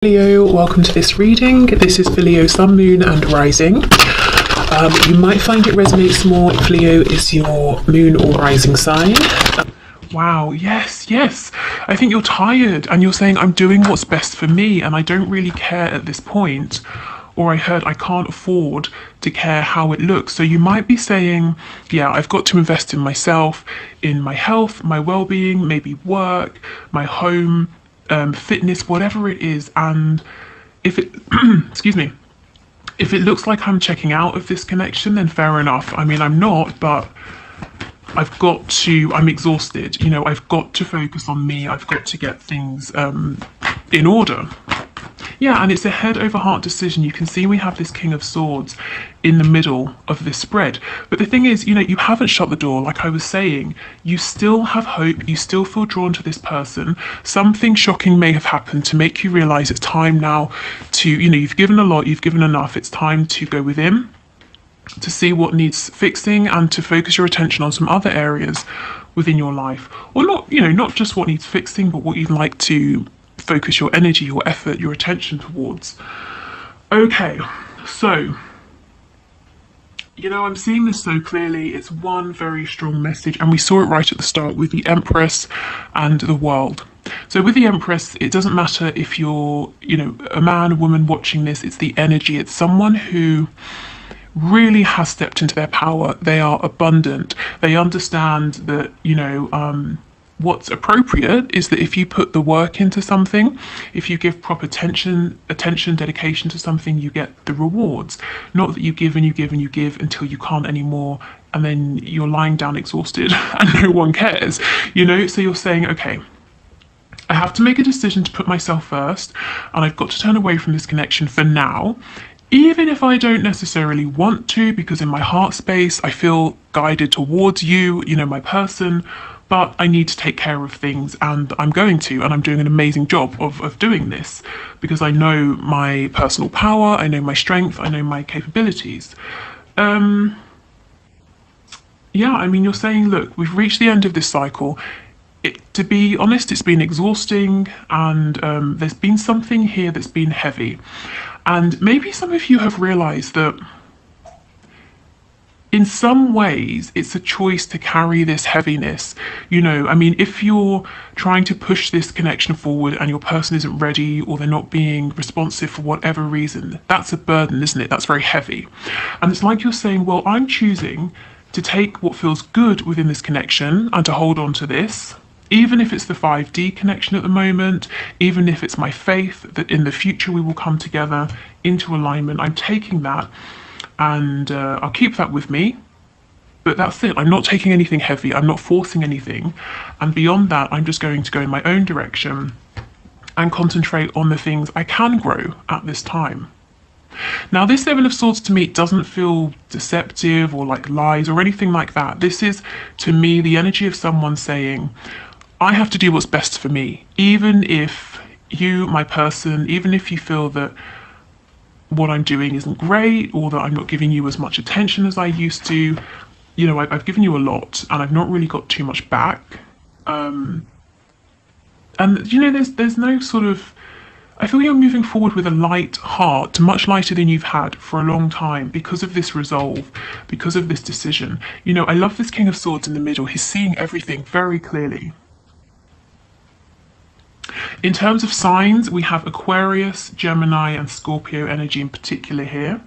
Leo, welcome to this reading. This is for Leo, Sun, Moon and Rising. You might find it resonates more if Leo is your moon or rising sign. Wow, yes. I think you're tired and you're saying, I'm doing what's best for me and I don't really care at this point. Or I heard I can't afford to care how it looks. So you might be saying, yeah, I've got to invest in myself, in my health, my well-being, maybe work, my home, fitness, whatever it is. And if it, excuse me, if it looks like I'm checking out of this connection, then fair enough. I mean, I'm not, but I'm exhausted. You know, I've got to focus on me. I've got to get things in order. Yeah, and it's a head over heart decision. You can see we have this King of Swords in the middle of this spread. But the thing is, you know, you haven't shut the door. Like I was saying, you still have hope. You still feel drawn to this person. Something shocking may have happened to make you realize it's time now to, you know, you've given a lot, you've given enough. It's time to go within, to see what needs fixing and to focus your attention on some other areas within your life. Or not, you know, not just what needs fixing, but what you'd like to focus your energy, your effort, your attention towards. Okay, so, you know, I'm seeing this so clearly. It's one very strong message, and we saw it right at the start with the Empress and the World. So with the Empress, it doesn't matter if you're, you know, a man, a woman watching this, it's the energy. It's someone who really has stepped into their power. They are abundant. They understand that, you know, what's appropriate is that if you put the work into something, if you give proper attention, dedication to something, you get the rewards. Not that you give and you give and you give until you can't anymore and then you're lying down exhausted and no one cares, you know? So you're saying, okay, I have to make a decision to put myself first and I've got to turn away from this connection for now, even if I don't necessarily want to, because in my heart space, I feel guided towards you, you know, my person, but I need to take care of things and I'm going to, and I'm doing an amazing job of doing this because I know my personal power, I know my strength, I know my capabilities. Yeah, I mean, you're saying, look, we've reached the end of this cycle. To be honest, it's been exhausting and there's been something here that's been heavy. And maybe some of you have realized that in some ways, it's a choice to carry this heaviness. You know, I mean, if you're trying to push this connection forward and your person isn't ready or they're not being responsive for whatever reason, that's a burden, isn't it? That's very heavy. And it's like you're saying, well, I'm choosing to take what feels good within this connection and to hold on to this, even if it's the 5D connection at the moment, even if it's my faith that in the future we will come together into alignment. I'm taking that. And I'll keep that with me, but that's it. I'm not taking anything heavy. I'm not forcing anything. And beyond that, I'm just going to go in my own direction and concentrate on the things I can grow at this time. Now, this Seven of Swords to me doesn't feel deceptive or like lies or anything like that. This is, to me, the energy of someone saying, I have to do what's best for me, even if you, my person, even if you feel that what I'm doing isn't great or that I'm not giving you as much attention as I used to. You know, I've given you a lot and I've not really got too much back. And, you know, there's no sort of, I feel you're moving forward with a light heart, much lighter than you've had for a long time because of this resolve, because of this decision. You know, I love this King of Swords in the middle. He's seeing everything very clearly. In terms of signs, we have Aquarius, Gemini, and Scorpio energy in particular here.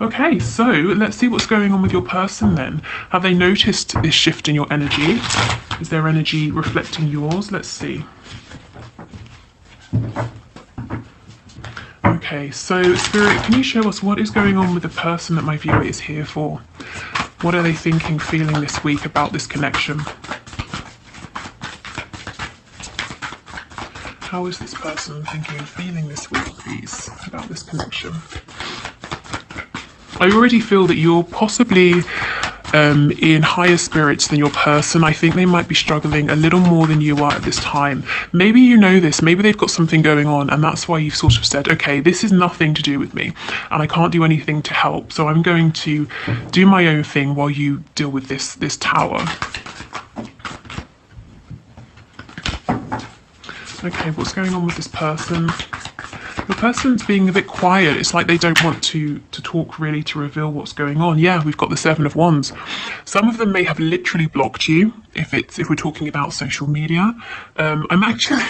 Okay, so let's see what's going on with your person then. Have they noticed this shift in your energy? Is their energy reflecting yours? Let's see. Okay, so Spirit, can you show us what is going on with the person that my viewer is here for? What are they thinking, feeling this week about this connection? How is this person thinking and feeling this week, please, about this connection? I already feel that you're possibly in higher spirits than your person. I think they might be struggling a little more than you are at this time. Maybe you know this, maybe they've got something going on and that's why you've sort of said, okay, this is nothing to do with me and I can't do anything to help. So I'm going to do my own thing while you deal with this tower. Okay, what's going on with this person? Your person's being a bit quiet. It's like they don't want to talk really, to reveal what's going on. Yeah, we've got the Seven of Wands. Some of them may have literally blocked you if we're talking about social media. I'm actually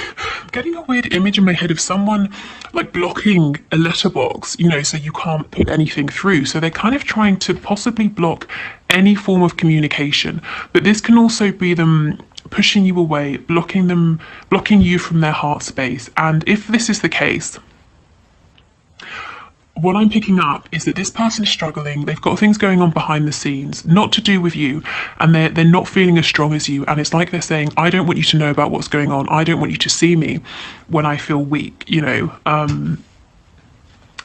getting a weird image in my head of someone like blocking a letterbox, you know, so you can't put anything through. So they're kind of trying to possibly block any form of communication. But this can also be them pushing you away, blocking you from their heart space. And if this is the case, what I'm picking up is that this person is struggling. They've got things going on behind the scenes, not to do with you, and they're not feeling as strong as you. And it's like they're saying, I don't want you to know about what's going on. I don't want you to see me when I feel weak, you know.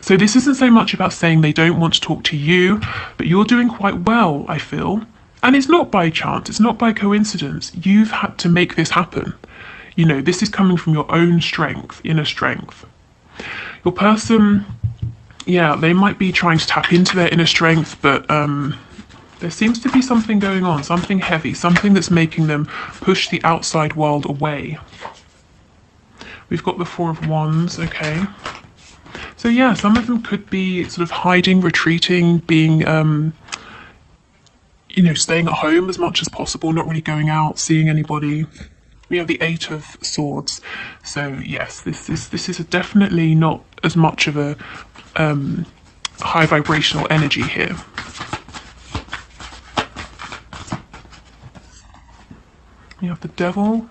So this isn't so much about saying they don't want to talk to you, but you're doing quite well, I feel. And it's not by chance, it's not by coincidence. You've had to make this happen. You know, this is coming from your own strength, inner strength. Your person, yeah, they might be trying to tap into their inner strength, but there seems to be something going on, something heavy, something that's making them push the outside world away. We've got the Four of Wands, okay. So yeah, some of them could be sort of hiding, retreating, being, you know, staying at home as much as possible, not really going out, seeing anybody. We have the Eight of Swords. So yes, this is definitely not as much of a high vibrational energy here. We have the Devil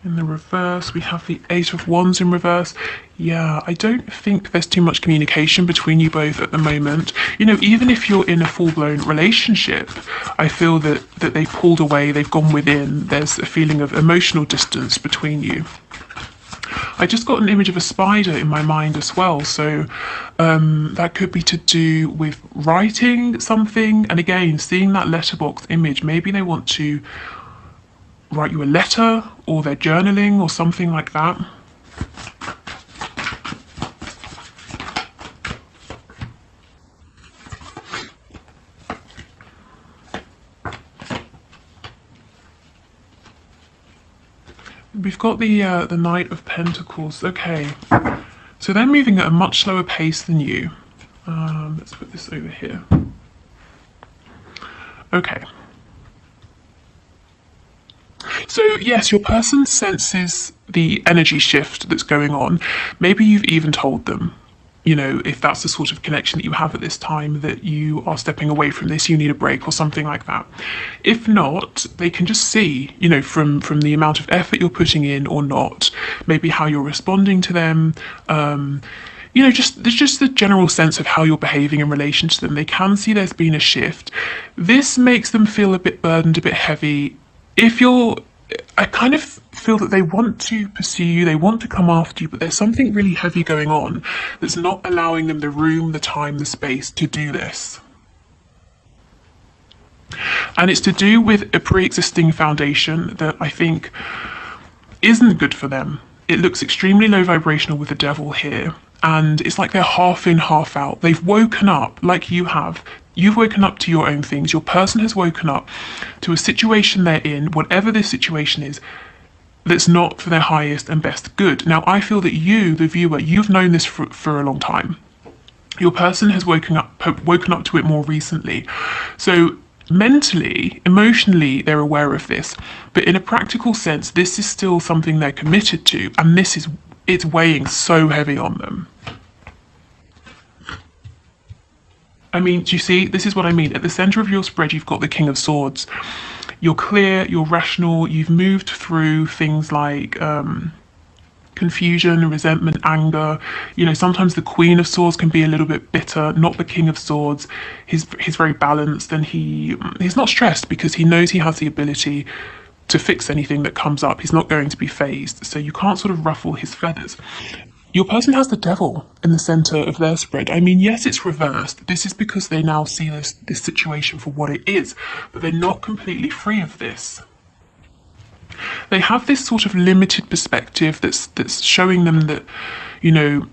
in the reverse. We have the Eight of Wands in reverse. Yeah, I don't think there's too much communication between you both at the moment. You know, even if you're in a full-blown relationship, I feel that they've pulled away, they've gone within. There's a feeling of emotional distance between you. I just got an image of a spider in my mind as well, so that could be to do with writing something. And again, seeing that letterbox image, maybe they want to write you a letter, or they're journaling or something like that. We've got the Knight of Pentacles. Okay, so they're moving at a much slower pace than you. Let's put this over here. Okay. So yes, your person senses the energy shift that's going on. Maybe you've even told them, you know, if that's the sort of connection that you have at this time, that you are stepping away from this, you need a break or something like that. If not, they can just see, you know, from the amount of effort you're putting in or not, maybe how you're responding to them, you know, there's just the general sense of how you're behaving in relation to them. They can see there's been a shift. This makes them feel a bit burdened, a bit heavy. I kind of feel that they want to pursue you, they want to come after you, but there's something really heavy going on that's not allowing them the room, the time, the space to do this. And it's to do with a pre-existing foundation that I think isn't good for them. It looks extremely low vibrational with the Devil here, and it's like they're half in, half out. They've woken up like you have. You've woken up to your own things. Your person has woken up to a situation they're in, whatever this situation is, that's not for their highest and best good. Now, I feel that you, the viewer, you've known this for a long time. Your person has woken up to it more recently. So mentally, emotionally, they're aware of this. But in a practical sense, this is still something they're committed to. And it's weighing so heavy on them. I mean, do you see? This is what I mean. At the center of your spread, you've got the King of Swords. You're clear, you're rational, you've moved through things like confusion, resentment, anger. You know, sometimes the Queen of Swords can be a little bit bitter, not the King of Swords. He's very balanced, and he's not stressed because he knows he has the ability to fix anything that comes up. He's not going to be phased, so you can't sort of ruffle his feathers. Your person has the Devil in the center of their spread. I mean, yes, it's reversed. This is because they now see this situation for what it is, but they're not completely free of this. They have this sort of limited perspective that's showing them that, you know,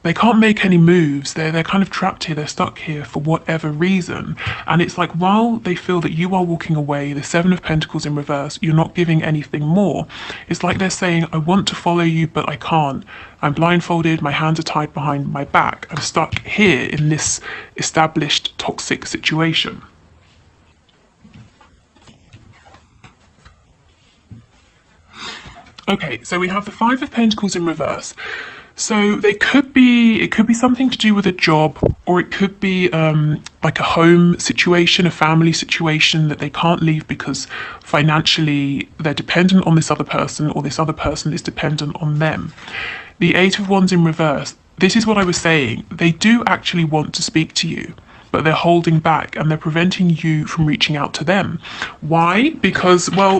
they can't make any moves. They're kind of trapped here. They're stuck here for whatever reason. And it's like while they feel that you are walking away, the Seven of Pentacles in reverse, you're not giving anything more. It's like they're saying, I want to follow you, but I can't. I'm blindfolded, my hands are tied behind my back. I'm stuck here in this established toxic situation. Okay, so we have the Five of Pentacles in reverse. So it could be something to do with a job, or it could be like a home situation, a family situation that they can't leave because financially they're dependent on this other person, or this other person is dependent on them. The Eight of Wands in reverse, this is what I was saying. They do actually want to speak to you, but they're holding back and they're preventing you from reaching out to them. Why? Because, well,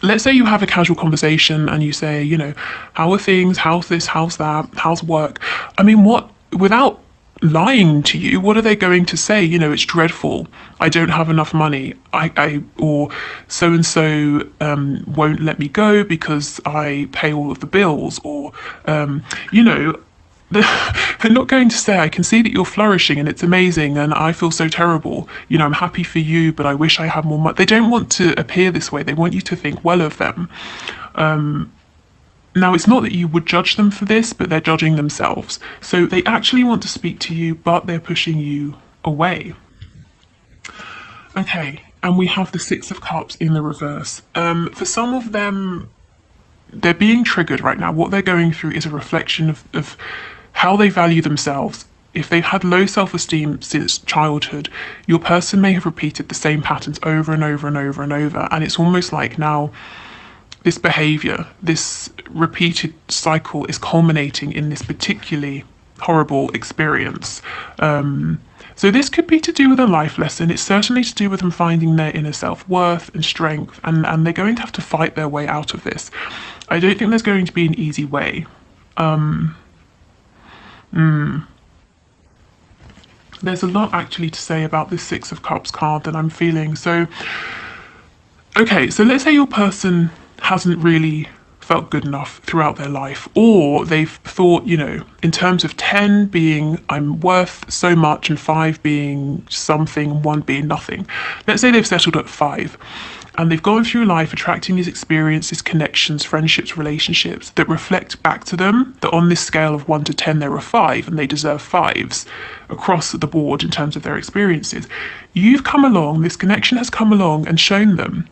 let's say you have a casual conversation and you say, you know, how are things? How's this? How's that? How's work? I mean, without lying to you, what are they going to say? You know, it's dreadful. I don't have enough money. Or so and so won't let me go because I pay all of the bills. Or, you know, they're not going to say, I can see that you're flourishing and it's amazing and I feel so terrible. You know, I'm happy for you, but I wish I had more money. They don't want to appear this way. They want you to think well of them. Now, it's not that you would judge them for this, but they're judging themselves. So they actually want to speak to you, but they're pushing you away. Okay, and we have the Six of Cups in the reverse. For some of them, they're being triggered right now. What they're going through is a reflection of how they value themselves. If they've had low self-esteem since childhood, your person may have repeated the same patterns over and over and over and over. And it's almost like now this behavior, this repeated cycle is culminating in this particularly horrible experience. So this could be to do with a life lesson. It's certainly to do with them finding their inner self-worth and strength, and they're going to have to fight their way out of this. I don't think there's going to be an easy way. There's a lot actually to say about this Six of Cups card that I'm feeling. So, okay, so let's say your person hasn't really felt good enough throughout their life, or they've thought, you know, in terms of 10 being I'm worth so much and 5 being something, 1 being nothing. Let's say they've settled at 5 and they've gone through life attracting these experiences, connections, friendships, relationships that reflect back to them that on this scale of 1 to 10 they're a 5 and they deserve 5s across the board in terms of their experiences. You've come along, this connection has come along and shown them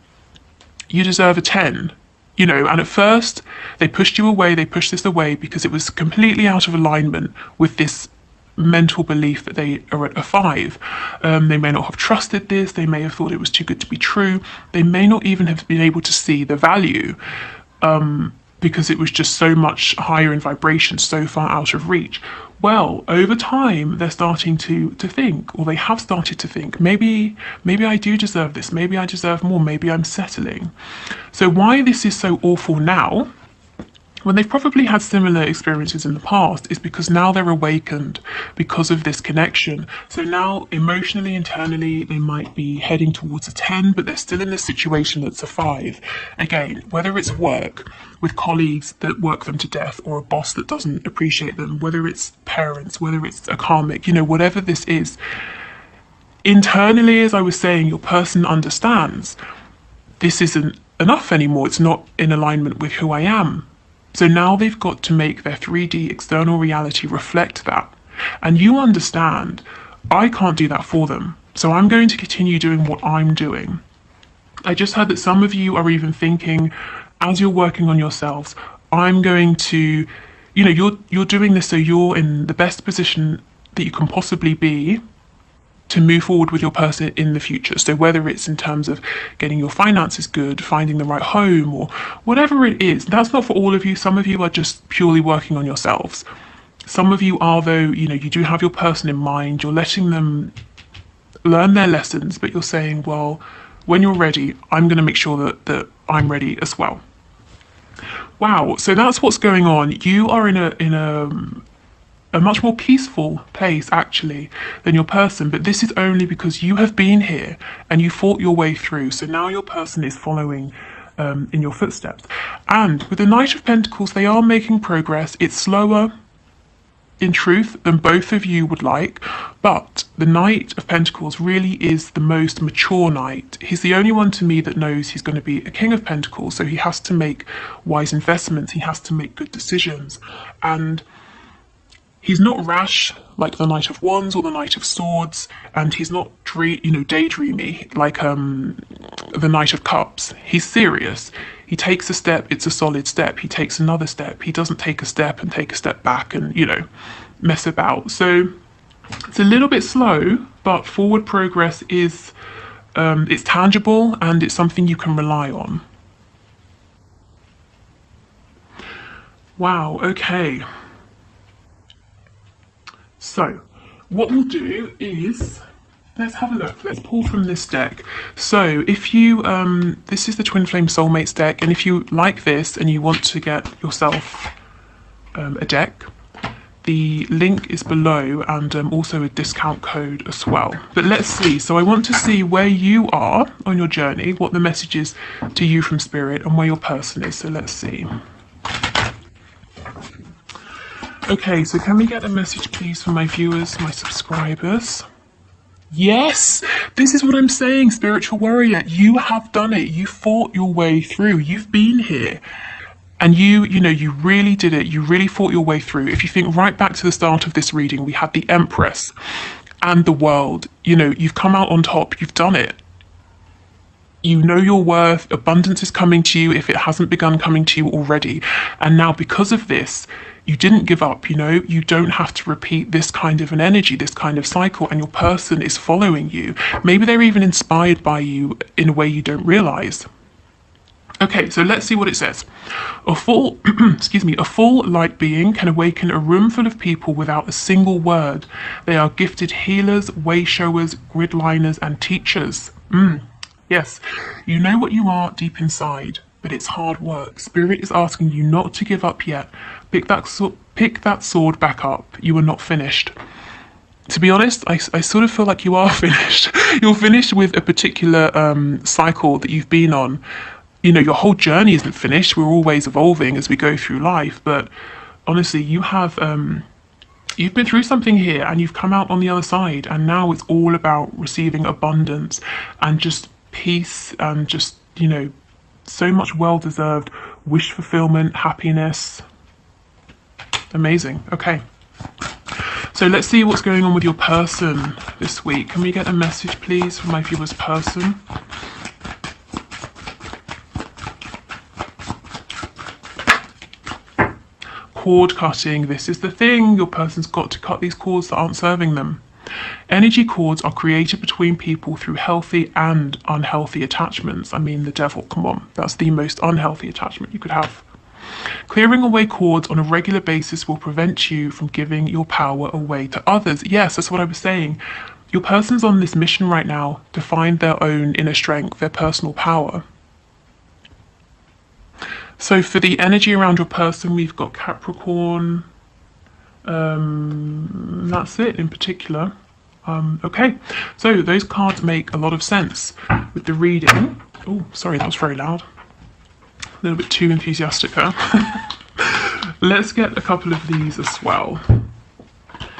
you deserve a 10. You know, and at first they pushed you away, they pushed this away because it was completely out of alignment with this mental belief that they are at a 5. They may not have trusted this, they may have thought it was too good to be true, they may not even have been able to see the value because it was just so much higher in vibration, so far out of reach. Well, over time, they're starting to think, or they have started to think, maybe I do deserve this, maybe I deserve more, maybe I'm settling. So why this is so awful now, when they've probably had similar experiences in the past, is because now they're awakened because of this connection. So now emotionally, internally, they might be heading towards a 10, but they're still in this situation that's a 5. Again, whether it's work with colleagues that work them to death, or a boss that doesn't appreciate them, whether it's parents, whether it's a karmic, you know, whatever this is, internally, as I was saying, your person understands this isn't enough anymore. It's not in alignment with who I am. So now they've got to make their 3D external reality reflect that. And you understand, I can't do that for them. So I'm going to continue doing what I'm doing. I just heard that some of you are even thinking, as you're working on yourselves, I'm going to, you know, you're doing this so you're in the best position that you can possibly be to move forward with your person in the future. So whether it's in terms of getting your finances good, finding the right home, or whatever it is, that's not for all of you. Some of you are just purely working on yourselves. Some of you are, though, you know, you do have your person in mind, you're letting them learn their lessons, but you're saying, well, when you're ready, I'm going to make sure that I'm ready as well. Wow, so that's what's going on. You are in a much more peaceful place actually than your person, but this is only because you have been here and you fought your way through. So now your person is following in your footsteps. And with the Knight of Pentacles, they are making progress. It's slower, in truth, than both of you would like, but the Knight of Pentacles really is the most mature knight. He's the only one to me that knows he's going to be a King of Pentacles, so he has to make wise investments, he has to make good decisions, and he's not rash like the Knight of Wands or the Knight of Swords, and he's not daydreamy like the Knight of Cups. He's serious. He takes a step, it's a solid step. He takes another step. He doesn't take a step and take a step back and, mess about. So it's a little bit slow, but forward progress is it's tangible and it's something you can rely on. Wow, okay. So what we'll do is, let's have a look. Let's pull from this deck. So if you, this is the Twin Flame Soulmates deck, and if you like this and you want to get yourself a deck, the link is below, and also a discount code as well. But let's see. So I want to see where you are on your journey, what the message is to you from Spirit, and where your person is. So let's see. Okay, so can we get a message, please, for my viewers, my subscribers? Yes, this is what I'm saying, spiritual warrior. You have done it. You fought your way through. You've been here. And you really did it. You really fought your way through. If you think right back to the start of this reading, we had the Empress and the World. You've come out on top. You've done it. You know your worth. Abundance is coming to you if it hasn't begun coming to you already. And now because of this, you didn't give up, you don't have to repeat this kind of an energy, this kind of cycle, and your person is following you. Maybe they're even inspired by you in a way you don't realize. Okay, so let's see what it says. A full, a full light being can awaken a room full of people without a single word. They are gifted healers, way showers, grid liners, and teachers. Yes, you know what you are deep inside, but it's hard work. Spirit is asking you not to give up yet. Pick that sword back up. You are not finished. To be honest, I sort of feel like you are finished. You're finished with a particular cycle that you've been on. Your whole journey isn't finished. We're always evolving as we go through life. But honestly, you have you've been through something here, and you've come out on the other side. And now it's all about receiving abundance and just peace and just so much well-deserved wish fulfillment, happiness. Amazing. Okay, so let's see what's going on with your person this week. Can we get a message, please, from my viewer's person? Cord cutting. This is the thing. Your person's got to cut these cords that aren't serving them. Energy cords are created between people through healthy and unhealthy attachments. I mean, the devil, come on. That's the most unhealthy attachment you could have. Clearing away cords on a regular basis will prevent you from giving your power away to others. Yes, that's what I was saying. Your person's on this mission right now to find their own inner strength, their personal power. So for the energy around your person, we've got Capricorn. That's it in particular. Okay, so those cards make a lot of sense with the reading. Oh, sorry, that was very loud. A little bit too enthusiastic there. Let's get a couple of these as well.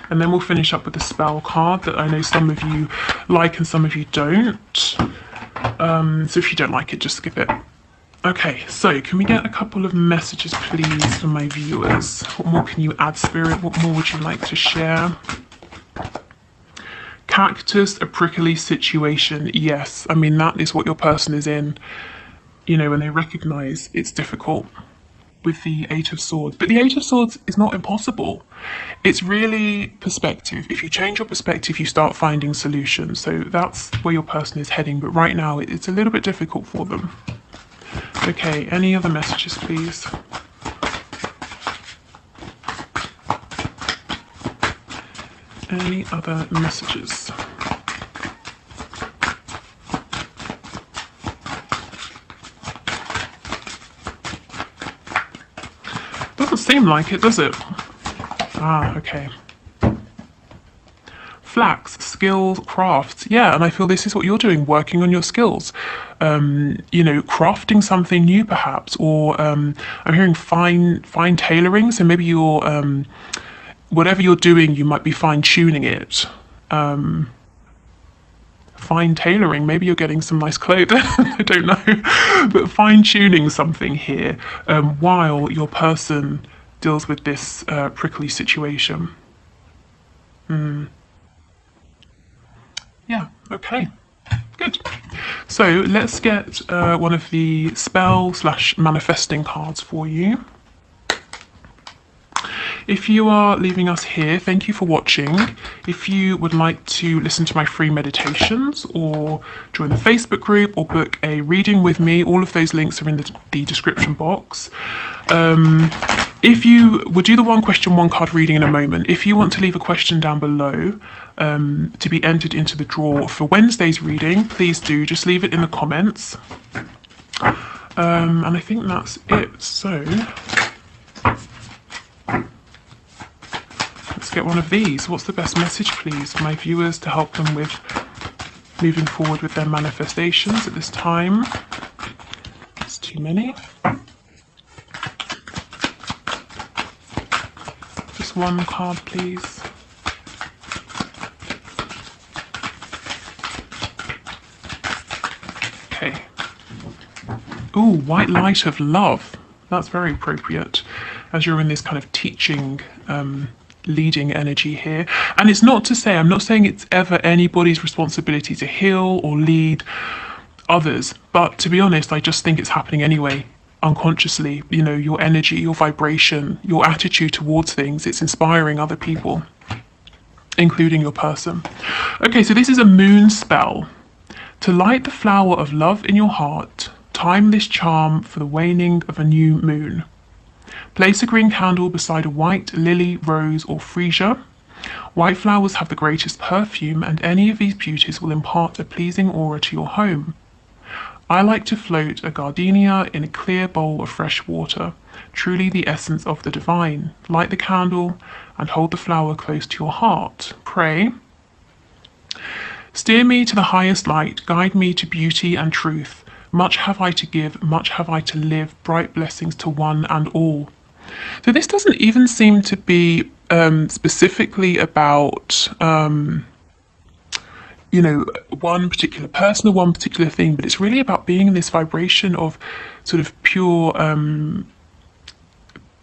And then we'll finish up with the spell card that I know some of you like and some of you don't. So if you don't like it, just skip it. Okay, so can we get a couple of messages, please, from my viewers? What more can you add, Spirit? What more would you like to share? Cactus, a prickly situation. Yes, I mean, that is what your person is in. When they recognize it's difficult with the Eight of Swords. But the Eight of Swords is not impossible. It's really perspective. If you change your perspective, you start finding solutions. So that's where your person is heading. But right now, it's a little bit difficult for them. Okay, any other messages, please? Any other messages? Doesn't seem like it, does it? Ah, okay. Flax, skills, crafts. Yeah, and I feel this is what you're doing, working on your skills. Crafting something new perhaps, or I'm hearing fine tailoring, so maybe you're whatever you're doing, you might be fine-tuning it. Fine tailoring, maybe you're getting some nice clothes, I don't know, but fine-tuning something here while your person deals with this prickly situation. Yeah, okay, good. So let's get one of the spell / manifesting cards for you. If you are leaving us here, thank you for watching. If you would like to listen to my free meditations or join the Facebook group or book a reading with me, all of those links are in the description box. If you would do the one question, one card reading in a moment, if you want to leave a question down below to be entered into the draw for Wednesday's reading, please do, just leave it in the comments. And I think that's it. So let's get one of these. What's the best message, please, for my viewers to help them with moving forward with their manifestations at this time? It's too many. Just one card, please. Okay. Ooh, white light of love. That's very appropriate as you're in this kind of teaching leading energy here. And it's not to say, I'm not saying it's ever anybody's responsibility to heal or lead others, but to be honest, I just think it's happening anyway, unconsciously. You know, your energy, your vibration, your attitude towards things, it's inspiring other people, including your person. Okay, so this is a moon spell. To light the flower of love in your heart, time this charm for the waning of a new moon. Place a green candle beside a white lily, rose, or freesia. White flowers have the greatest perfume, and any of these beauties will impart a pleasing aura to your home. I like to float a gardenia in a clear bowl of fresh water, truly the essence of the divine. Light the candle and hold the flower close to your heart. Pray. Steer me to the highest light, guide me to beauty and truth. Much have I to give, much have I to live, bright blessings to one and all. So this doesn't even seem to be specifically about, you know, one particular person or one particular thing, but it's really about being in this vibration of sort of pure,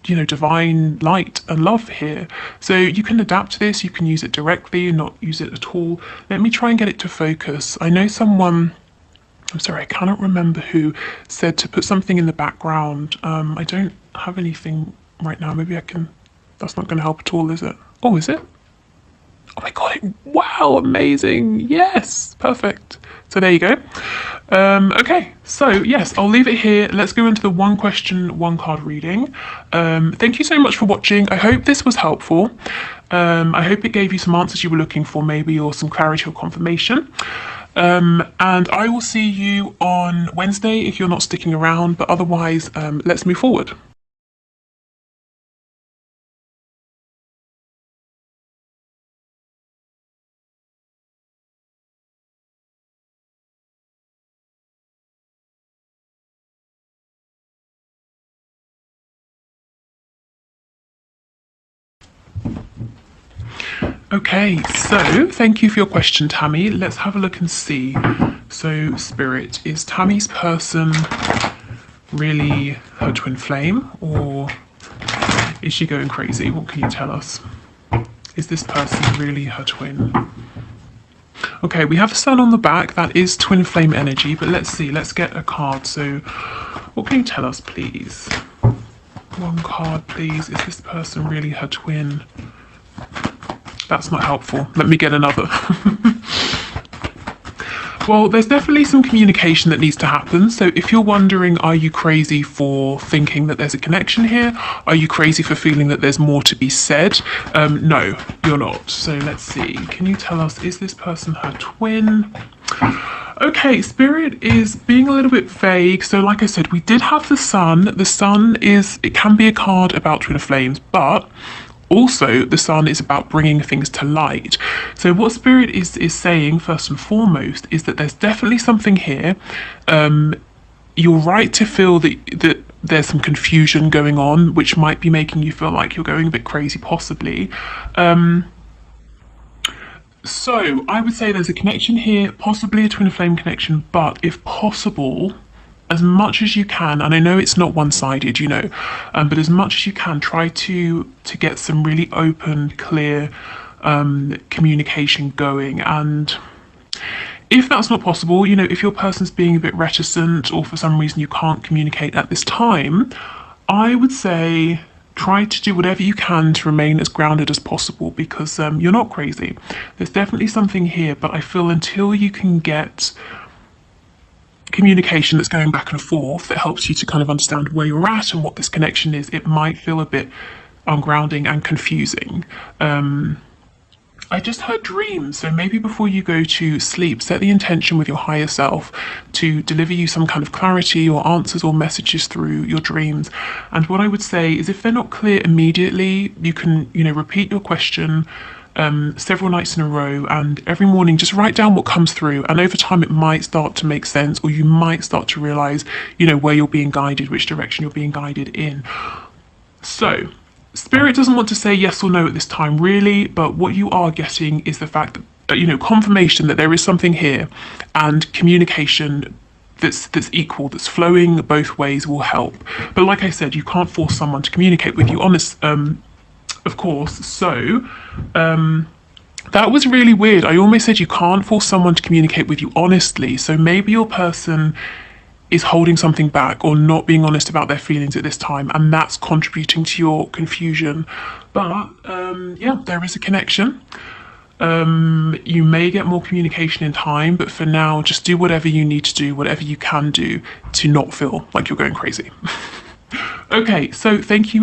you know, divine light and love here. So you can adapt to this, you can use it directly, not use it at all. Let me try and get it to focus. I know someone, I'm sorry, I cannot remember who, said to put something in the background. I don't have anything right now. Maybe I can, that's not going to help at all, is it? Oh, is it? Oh my god, wow, amazing. Yes, perfect. So there you go. Okay, so yes, I'll leave it here. Let's go into the one question, one card reading. Thank you so much for watching. I hope this was helpful. I hope it gave you some answers you were looking for, maybe, or some clarity or confirmation. And I will see you on Wednesday if you're not sticking around, but otherwise, let's move forward. Okay, so thank you for your question, Tammy. Let's have a look and see. So, Spirit, is Tammy's person really her twin flame, or is she going crazy? What can you tell us? Is this person really her twin? Okay, we have the sun on the back. That is twin flame energy, but let's see. Let's get a card. So, what can you tell us, please? One card, please. Is this person really her twin? That's not helpful. Let me get another. Well, there's definitely some communication that needs to happen. So if you're wondering, are you crazy for thinking that there's a connection here? Are you crazy for feeling that there's more to be said? No, you're not. So let's see. Can you tell us, is this person her twin? Okay, Spirit is being a little bit vague. So like I said, we did have the sun. The sun is, it can be a card about twin flames, but also the sun is about bringing things to light. So what Spirit is saying first and foremost is that there's definitely something here. You're right to feel that there's some confusion going on, which might be making you feel like you're going a bit crazy, possibly. So I would say there's a connection here, possibly a twin flame connection, but if possible, as much as you can, and I know it's not one-sided, but as much as you can, try to get some really open, clear communication going. And if that's not possible, if your person's being a bit reticent or for some reason you can't communicate at this time, I would say try to do whatever you can to remain as grounded as possible, because you're not crazy. There's definitely something here, but I feel until you can get communication that's going back and forth that helps you to kind of understand where you're at and what this connection is, it might feel a bit ungrounding and confusing. I just heard dreams, so maybe before you go to sleep, set the intention with your higher self to deliver you some kind of clarity or answers or messages through your dreams. And what I would say is, if they're not clear immediately, you can, repeat your question several nights in a row, and every morning just write down what comes through, and over time it might start to make sense, or you might start to realize, where you're being guided, which direction you're being guided in. So Spirit doesn't want to say yes or no at this time, really, but what you are getting is the fact that, confirmation that there is something here, and communication that's equal, that's flowing both ways will help. But like I said, you can't force someone to communicate with you, of course. So that was really weird. I almost said you can't force someone to communicate with you honestly. So maybe your person is holding something back or not being honest about their feelings at this time, and that's contributing to your confusion. But yeah, there is a connection. You may get more communication in time, but for now, just do whatever you need to do, whatever you can do to not feel like you're going crazy. Okay, so thank you.